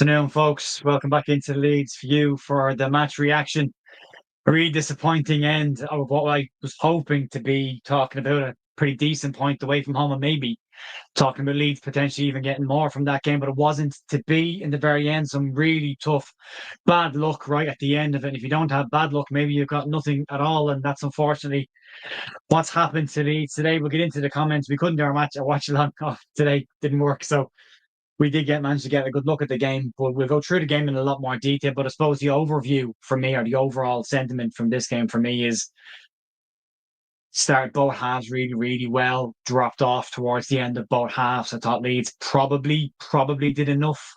Afternoon, folks. Welcome back into the Leeds View for the match reaction. A really disappointing end of what I was hoping to be talking about a pretty decent point away from home, and maybe talking about Leeds potentially even getting more from that game, but it wasn't to be in the very end. Some really tough, bad luck right at the end of it. And if you don't have bad luck, maybe you've got nothing at all, and that's unfortunately what's happened to Leeds today. We'll get into the comments. We couldn't do our match. I watched it on off today, didn't work, so we did manage to get a good look at the game, but we'll go through the game in a lot more detail. But I suppose the overview for me, or the overall sentiment from this game for me, is started both halves really, really well, dropped off towards the end of both halves. I thought Leeds probably did enough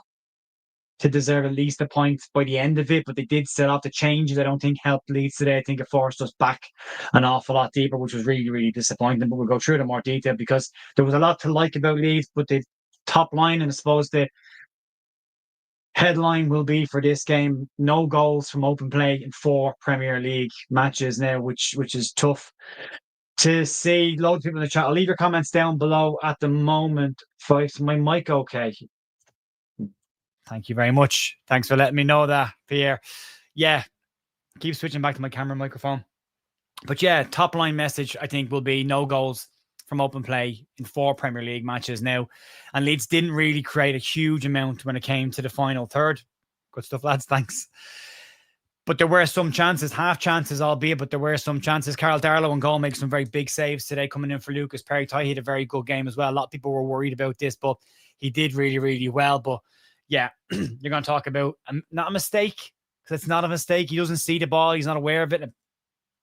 to deserve at least a point by the end of it, but they did set off the changes. I don't think helped Leeds today. I think it forced us back an awful lot deeper, which was really, really disappointing. But we'll go through it in more detail because there was a lot to like about Leeds, but the top line, and I suppose the headline will be for this game: no goals from open play in 4 Premier League matches now, which is tough to see. Loads of people in the chat. I'll leave your comments down below at the moment. Folks, my mic okay? Thank you very much. Thanks for letting me know that, Pierre. Yeah, keep switching back to my camera microphone. But yeah, top line message I think will be no goals from open play in 4 Premier League matches now. And Leeds didn't really create a huge amount when it came to the final third. Good stuff, lads. Thanks. But there were some chances, half chances, albeit, but there were some chances. Carl Darlow and goal makes some very big saves today coming in for Lucas Perry. He had a very good game as well. A lot of people were worried about this, but he did really, really well. But yeah, you're going to talk about not a mistake, because it's not a mistake. He doesn't see the ball. He's not aware of it. It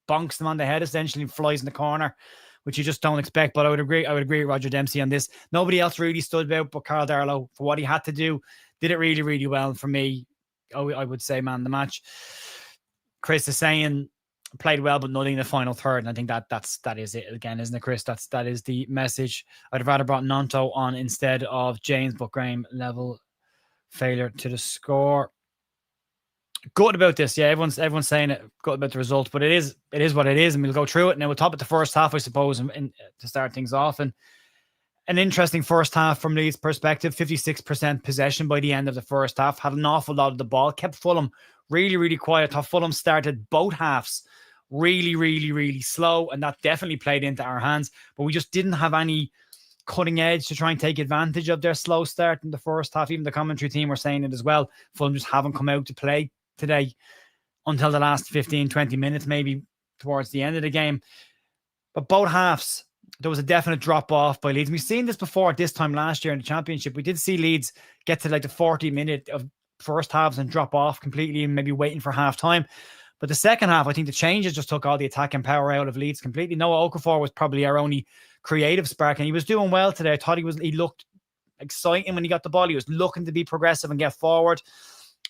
bonks them on the head, essentially, and flies in the corner, which you just don't expect. But I would agree with Roger Dempsey on this. Nobody else really stood out but Carl Darlow. For what he had to do, did it really, really well. And for me, I would say man the match. Chris is saying played well, but nothing in the final third. And I think that is it again, isn't it, Chris? That is the message. I'd have rather brought Nanto on instead of James, but Graham level failure to the score. Good about this, yeah. Everyone's saying it. Good about the result, but it is what it is, and we'll go through it. Now we'll top it the first half, I suppose, and to start things off. And an interesting first half from Leeds' perspective. 56% possession by the end of the first half. Had an awful lot of the ball. Kept Fulham really, really quiet. I thought Fulham started both halves really, really, really slow, and that definitely played into our hands. But we just didn't have any cutting edge to try and take advantage of their slow start in the first half. Even the commentary team were saying it as well. Fulham just haven't come out to play today until the last 15, 20 minutes, maybe towards the end of the game. But both halves, there was a definite drop off by Leeds. We've seen this before this time last year in the Championship. We did see Leeds get to like the 40-minute of first halves and drop off completely and maybe waiting for half time. But the second half, I think the changes just took all the attacking power out of Leeds completely. Noah Okafor was probably our only creative spark, and he was doing well today. I thought he looked exciting when he got the ball. He was looking to be progressive and get forward.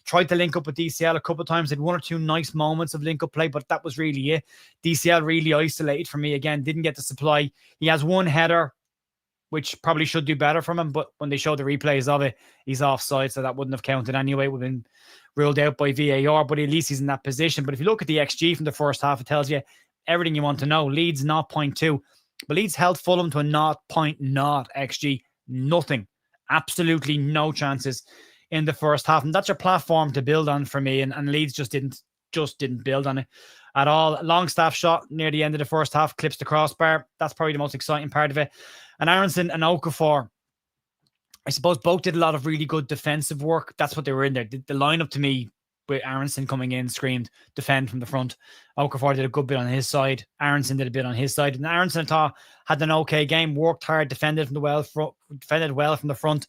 Tried to link up with DCL a couple of times. Had one or two nice moments of link-up play, but that was really it. DCL really isolated for me again. Didn't get the supply. He has one header, which probably should do better from him, but when they show the replays of it, he's offside, so that wouldn't have counted anyway. It would have been ruled out by VAR, but at least he's in that position. But if you look at the XG from the first half, it tells you everything you want to know. Leeds 0.2, but Leeds held Fulham to a 0.0 XG. Nothing. Absolutely no chances in the first half, and that's your platform to build on for me. And Leeds just didn't build on it at all. Longstaff shot near the end of the first half, clips the crossbar. That's probably the most exciting part of it. And Aronson and Okafor, I suppose both did a lot of really good defensive work. That's what they were in there. The lineup to me, with Aronson coming in, screamed defend from the front. Okafor did a good bit on his side. Aronson did a bit on his side. And Aronson, I thought, had an okay game, worked hard, defended well from the front.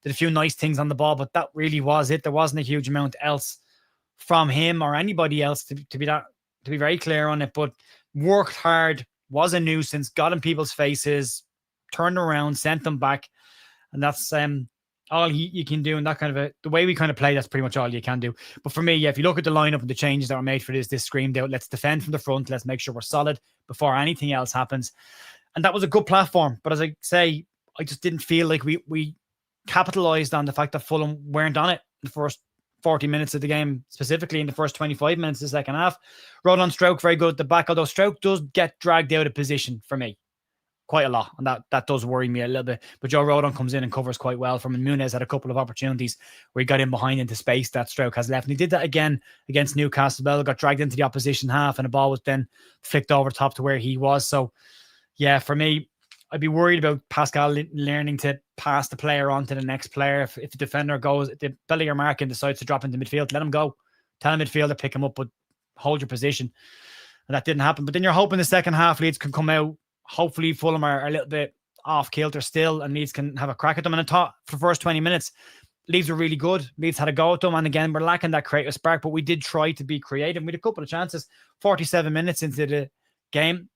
Did a few nice things on the ball, but that really was it. There wasn't a huge amount else from him or anybody else to be very clear on it. But worked hard, was a nuisance, got in people's faces, turned around, sent them back, and that's all you can do. And that kind of the way we kind of play, that's pretty much all you can do. But for me, yeah, if you look at the lineup and the changes that were made for this screamed out, let's defend from the front, let's make sure we're solid before anything else happens. And that was a good platform. But as I say, I just didn't feel like we capitalized on the fact that Fulham weren't on it in the first 40 minutes of the game, specifically in the first 25 minutes of the second half. Roland Stroke, very good at the back, although Stroke does get dragged out of position for me. quite a lot, and that does worry me a little bit. But Joe Rodon comes in and covers quite well from him. Muniz had a couple of opportunities where he got in behind into space that Stroke has left. And he did that again against Newcastle. Bell got dragged into the opposition half and the ball was then flicked over top to where he was. So, yeah, for me, I'd be worried about Pascal learning to pass the player on to the next player. If the defender goes, if the belly or marking decides to drop into midfield, let him go. Tell the midfielder, pick him up, but hold your position. And that didn't happen. But then you're hoping the second half Leeds can come out. Hopefully Fulham are a little bit off kilter still and Leeds can have a crack at them. And I thought for the first 20 minutes, Leeds were really good. Leeds had a go at them. And again, we're lacking that creative spark, but we did try to be creative. We had a couple of chances. 47 minutes into the game,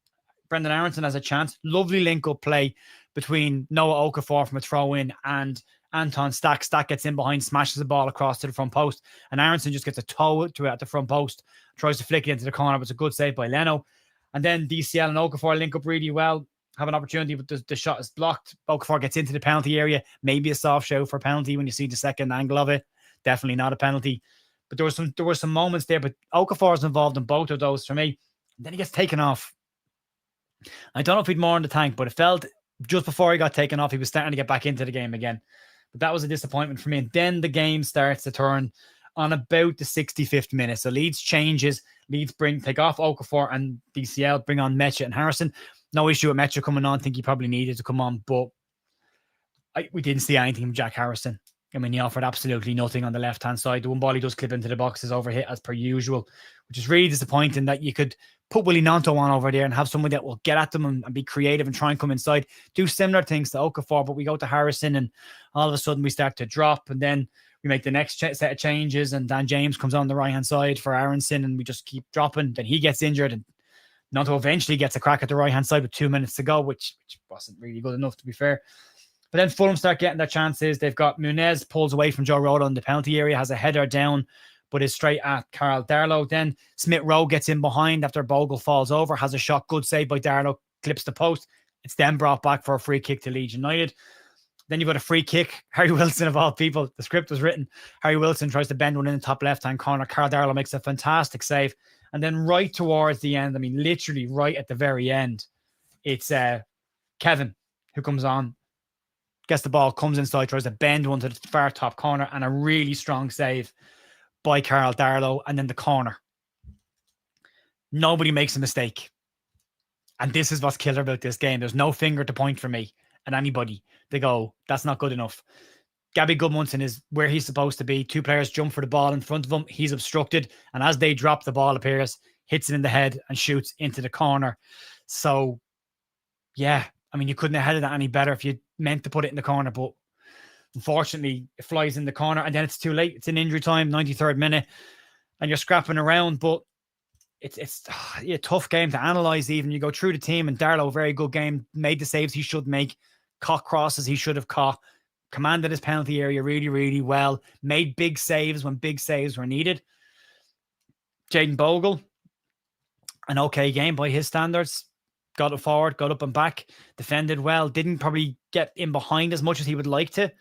Brendan Aronson has a chance. Lovely link-up play between Noah Okafor from a throw-in and Anton Stack. Stack gets in behind, smashes the ball across to the front post, and Aronson just gets a toe to it at the front post, tries to flick it into the corner, but it's a good save by Leno. And then DCL and Okafor link up really well, have an opportunity, but the shot is blocked. Okafor gets into the penalty area, maybe a soft show for a penalty when you see the second angle of it. Definitely not a penalty. But there were some moments there, but Okafor is involved in both of those for me. And then he gets taken off. I don't know if he'd more in the tank, but it felt just before he got taken off, he was starting to get back into the game again. But that was a disappointment for me. And then the game starts to turn on about the 65th minute. So Leeds changes. Leeds take off Okafor and DCL, bring on Mecha and Harrison. No issue with Mecha coming on. I think he probably needed to come on, but we didn't see anything from Jack Harrison. I mean, he offered absolutely nothing on the left-hand side. The one ball he does clip into the box is overhit as per usual, which is really disappointing that you could put Willie Nanto on over there and have somebody that will get at them and be creative and try and come inside, do similar things to Okafor, but we go to Harrison and all of a sudden we start to drop and then we make the next set of changes and Dan James comes on the right-hand side for Aronson and we just keep dropping. Then he gets injured and Nanto eventually gets a crack at the right-hand side with 2 minutes to go, which wasn't really good enough to be fair. But then Fulham start getting their chances. They've got Muniz pulls away from Joe Rodon in the penalty area, has a header down, but is straight at Carl Darlow. Then Smith Rowe gets in behind after Bogle falls over, has a shot, good save by Darlow, clips the post. It's then brought back for a free kick to Leeds United. Then you've got a free kick. Harry Wilson, of all people, the script was written. Harry Wilson tries to bend one in the top left-hand corner. Carl Darlow makes a fantastic save. And then right towards the end, I mean, literally right at the very end, it's Kevin who comes on, gets the ball, comes inside, tries to bend one to the far top corner, and a really strong save by Carl Darlow, and then the corner. Nobody makes a mistake. And this is what's killer about this game. There's no finger to point for me at anybody. They go, that's not good enough. Gabby Goodmunson is where he's supposed to be. Two players jump for the ball in front of him. He's obstructed. And as they drop, the ball appears, hits it in the head and shoots into the corner. So, yeah, I mean, you couldn't have headed that any better if you meant to put it in the corner, but unfortunately it flies in the corner and then it's too late. It's in injury time, 93rd minute, and you're scrapping around, but it's a tough game to analyze. Even you go through the team and Darlow, very good game, made the saves he should make, caught crosses he should have caught, commanded his penalty area really, really well, made big saves when big saves were needed. Jayden Bogle, an okay game by his standards. Got it forward, got up and back, defended well, didn't probably get in behind as much as he would like to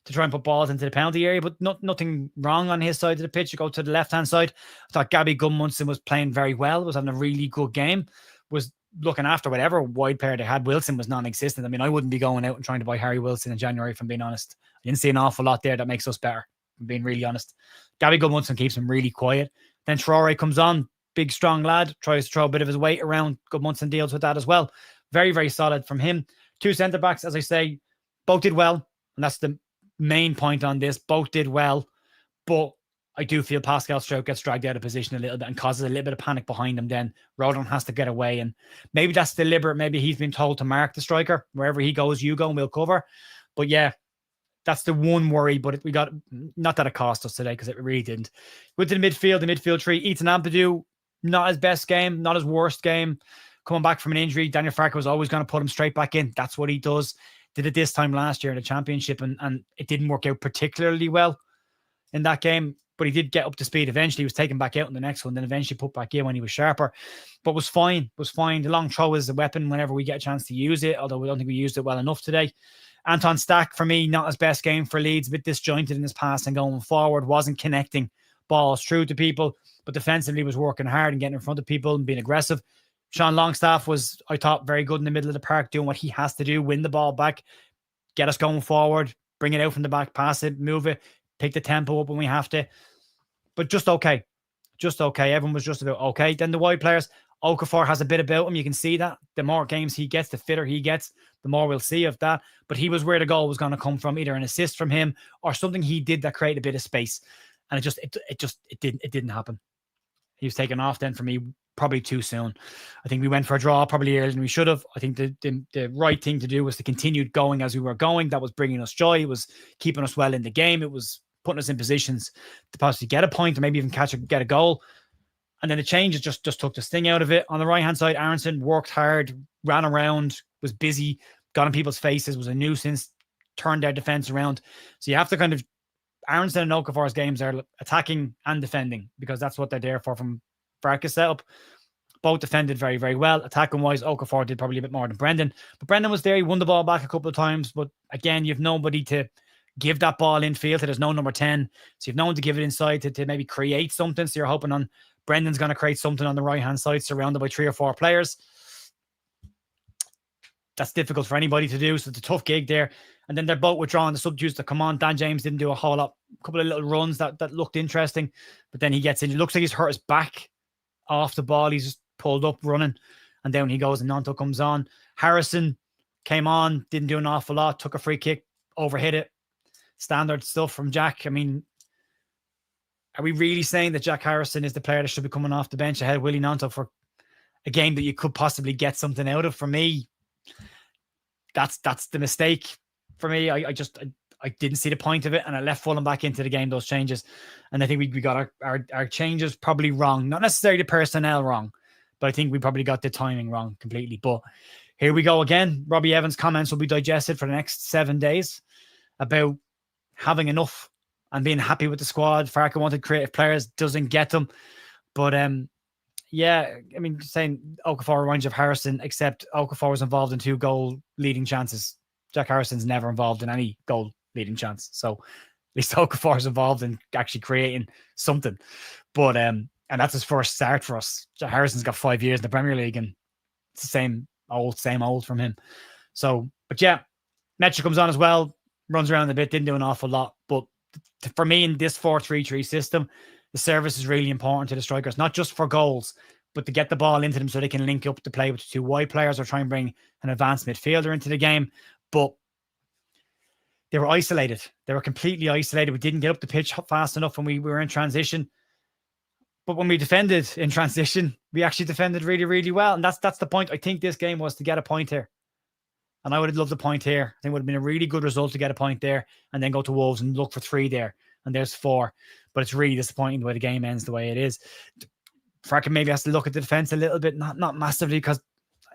try and put balls into the penalty area, but nothing wrong on his side of the pitch. You go to the left-hand side, I thought Gabby Goodmunson was playing very well, was having a really good game, was looking after whatever wide player they had. Wilson was non-existent. I mean, I wouldn't be going out and trying to buy Harry Wilson in January, if I'm being honest. I didn't see an awful lot there that makes us better, if I'm being really honest. Gabby Goodmunson keeps him really quiet. Then Traore comes on, big, strong lad, tries to throw a bit of his weight around. Goodmunson deals with that as well. Very, very solid from him. Two centre-backs, as I say, both did well. And that's the main point on this. Both did well. But I do feel Pascal Stroke gets dragged out of position a little bit and causes a little bit of panic behind him then. Rodon has to get away. And maybe that's deliberate. Maybe he's been told to mark the striker. Wherever he goes, you go and we'll cover. But yeah, that's the one worry. But we got, not that it cost us today, because it really didn't. With the midfield three, Ethan Ampadu, not his best game, not his worst game. Coming back from an injury, Daniel Farke was always going to put him straight back in. That's what he does. Did it this time last year in the championship, and it didn't work out particularly well in that game. But he did get up to speed. Eventually, he was taken back out in the next one, then eventually put back in when he was sharper. But was fine. The long throw is a weapon whenever we get a chance to use it, although we don't think we used it well enough today. Anton Stack, for me, not his best game for Leeds. A bit disjointed in his passing going forward. Wasn't connecting balls through to people, but defensively was working hard and getting in front of people and being aggressive. Sean Longstaff was, I thought, very good in the middle of the park, doing what he has to do, win the ball back, get us going forward, bring it out from the back, pass it, move it, pick the tempo up when we have to. But just okay. Just okay. Everyone was just about okay. Then the wide players, Okafor has a bit about him. You can see that. The more games he gets, the fitter he gets, the more we'll see of that. But he was where the goal was going to come from, either an assist from him or something he did that created a bit of space. And it didn't happen. He was taken off then for me probably too soon. I think we went for a draw probably earlier than we should have. I think the right thing to do was to continue going as we were going. That was bringing us joy. It was keeping us well in the game. It was putting us in positions to possibly get a point or maybe even get a goal. And then the changes just took the sting out of it. On the right-hand side, Aronson worked hard, ran around, was busy, got in people's faces, was a nuisance, turned their defense around. So you have to kind of, Aronson and Okafor's games are attacking and defending because that's what they're there for from Farke's setup. Both defended very, very well. Attacking-wise, Okafor did probably a bit more than Brendan. But Brendan was there. He won the ball back a couple of times. But again, you have nobody to give that ball in field. There's no number 10. So you've no one to give it inside to maybe create something. So you're hoping on Brendan's going to create something on the right-hand side surrounded by 3 or 4 players. That's difficult for anybody to do. So it's a tough gig there. And then they're both withdrawing the substitutes that come on. Dan James didn't do a whole lot. A couple of little runs that looked interesting. But then he gets in. It looks like he's hurt his back off the ball. He's just pulled up running. And down he goes and Nanto comes on. Harrison came on. Didn't do an awful lot. Took a free kick. Overhit it. Standard stuff from Jack. I mean, are we really saying that Jack Harrison is the player that should be coming off the bench ahead of Willie Nanto for a game that you could possibly get something out of? For me, that's the mistake. For me, I didn't see the point of it, and I left Fulham back into the game, those changes. And I think we got our changes probably wrong. Not necessarily the personnel wrong, but I think we probably got the timing wrong completely. But here we go again. Robbie Evans' comments will be digested for the next 7 days about having enough and being happy with the squad. Farke wanted creative players, doesn't get them. But yeah, I mean, saying Okafor reminds you of Harrison, except Okafor was involved in 2 goal-leading chances. Jack Harrison's never involved in any goal-leading chance. So at least Okafor's involved in actually creating something. But and that's his first start for us. Jack Harrison's got 5 years in the Premier League, and it's the same old from him. So, but yeah, Metcha comes on as well, runs around a bit, didn't do an awful lot. But for me, in this 4-3-3 system, the service is really important to the strikers, not just for goals, but to get the ball into them so they can link up to play with the 2 wide players or try and bring an advanced midfielder into the game. But they were isolated. They were completely isolated. We didn't get up the pitch fast enough when we were in transition. But when we defended in transition, we actually defended really, really well. And that's the point. I think this game was to get a point here. And I would have loved a point here. I think it would have been a really good result to get a point there and then go to Wolves and look for 3 there. And there's 4. But it's really disappointing the way the game ends the way it is. Farke maybe has to look at the defense a little bit, not massively, because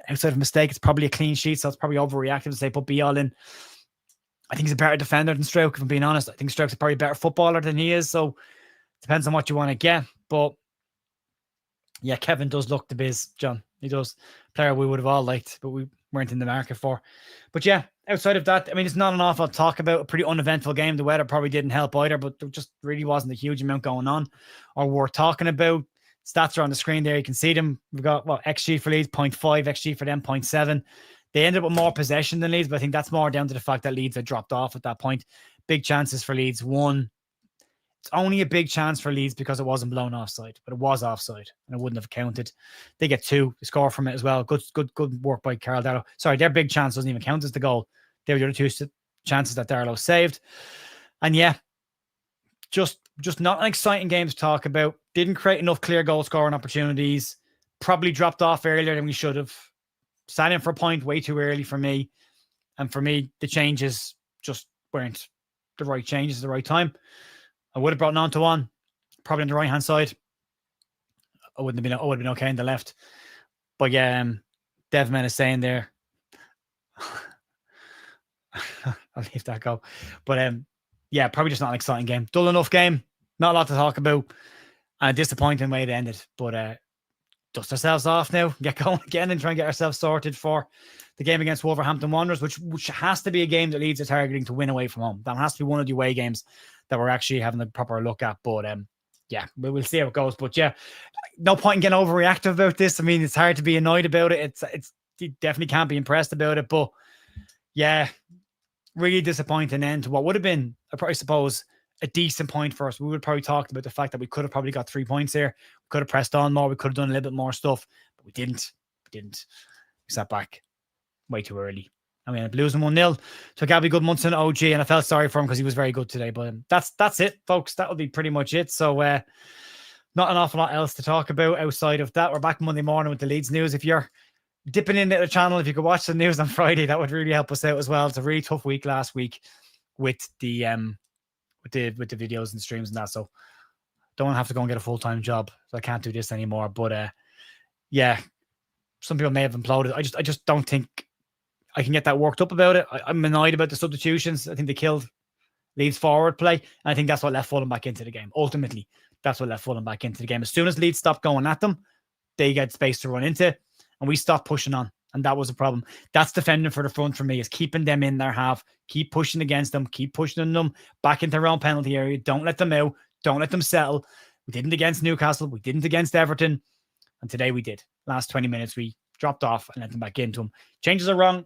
outside of mistake, it's probably a clean sheet, so it's probably overreactive to say put Bial in. I think he's a better defender than Stroke, if I'm being honest. I think Stroke's probably a better footballer than he is, so it depends on what you want to get. But yeah, Kevin does look the biz, John. He does. Player we would have all liked, but we weren't in the market for. But yeah, outside of that, I mean, it's not an awful lot to talk about. A pretty uneventful game. The weather probably didn't help either, but there just really wasn't a huge amount going on or worth talking about. Stats are on the screen there. You can see them. We've got, XG for Leeds, 0.5, XG for them, 0.7. They ended up with more possession than Leeds, but I think that's more down to the fact that Leeds had dropped off at that point. Big chances for Leeds. 1. It's only a big chance for Leeds because it wasn't blown offside, but it was offside and it wouldn't have counted. They get 2. They score from it as well. Good work by Carl Darlow. Sorry, their big chance doesn't even count as the goal. They were the other 2 chances that Darlow saved. And yeah, just not an exciting game to talk about. Didn't create enough clear goal scoring opportunities. Probably dropped off earlier than we should have. Sat in for a point way too early for me. And for me, the changes just weren't the right changes at the right time. I would have brought Nanto on, probably on the right-hand side. I would have been okay on the left. But yeah, Devman is saying there. I'll leave that go. But yeah, probably just not an exciting game. Dull enough game. Not a lot to talk about. And a disappointing way it ended. But dust ourselves off now. Get going again and try and get ourselves sorted for the game against Wolverhampton Wanderers, which has to be a game that Leeds are targeting to win away from home. That has to be one of the away games that we're actually having a proper look at. But yeah, we'll see how it goes. But yeah, no point in getting overreactive about this. I mean, it's hard to be annoyed about it. You definitely can't be impressed about it. But yeah, really disappointing end to what would have been, I suppose, a decent point for us. We would have probably talked about the fact that we could have probably got 3 points here. We could have pressed on more. We could have done a little bit more stuff, but we didn't. We sat back way too early. I mean, losing 1-0 to Gabby Goodmunson, OG, and I felt sorry for him because he was very good today. But that's it, folks. That would be pretty much it. So not an awful lot else to talk about outside of that. We're back Monday morning with the Leeds news. If you're dipping into the channel, if you could watch the news on Friday, that would really help us out as well. It's a really tough week last week with the videos and streams and that. So don't have to go and get a full-time job. So I can't do this anymore. But yeah, some people may have imploded. I just don't think I can get that worked up about it. I'm annoyed about the substitutions. I think they killed Leeds forward play. And I think that's what left Fulham back into the game. Ultimately, that's what left Fulham back into the game. As soon as Leeds stopped going at them, they get space to run into, and we stopped pushing on. And that was a problem. That's defending for the front for me, is keeping them in their half, keep pushing against them, keep pushing them back into their own penalty area. Don't let them out. Don't let them settle. We didn't against Newcastle. We didn't against Everton. And today we did. Last 20 minutes, we dropped off and let them back into them. Changes are wrong.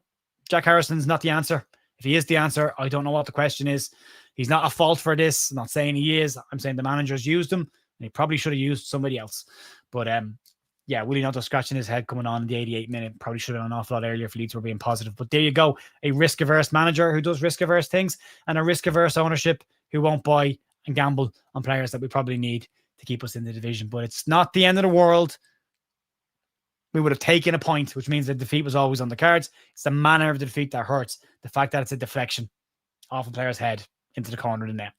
Jack Harrison's not the answer. If he is the answer, I don't know what the question is. He's not at fault for this. I'm not saying he is. I'm saying the managers used him, and he probably should have used somebody else. But yeah, Willie Notto scratching his head coming on in the 88th minute. Probably should have done an awful lot earlier if Leeds were being positive. But there you go. A risk-averse manager who does risk-averse things, and a risk-averse ownership who won't buy and gamble on players that we probably need to keep us in the division. But it's not the end of the world. We would have taken a point, which means the defeat was always on the cards. It's the manner of the defeat that hurts. The fact that it's a deflection off a player's head into the corner of the net.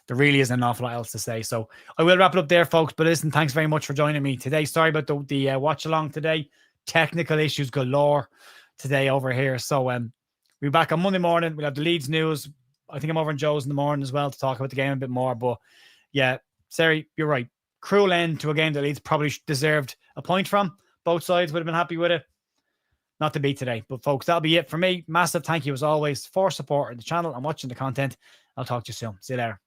There really isn't an awful lot else to say. So I will wrap it up there, folks. But listen, thanks very much for joining me today. Sorry about the watch along today. Technical issues galore today over here. So we'll be back on Monday morning. We'll have the Leeds news. I think I'm over in Joe's in the morning as well to talk about the game a bit more. But yeah, Sari, you're right. Cruel end to a game that Leeds probably deserved a point from. Both sides would have been happy with it. Not to beat today. But folks, that'll be it for me. Massive thank you as always for supporting the channel and watching the content. I'll talk to you soon. See you later.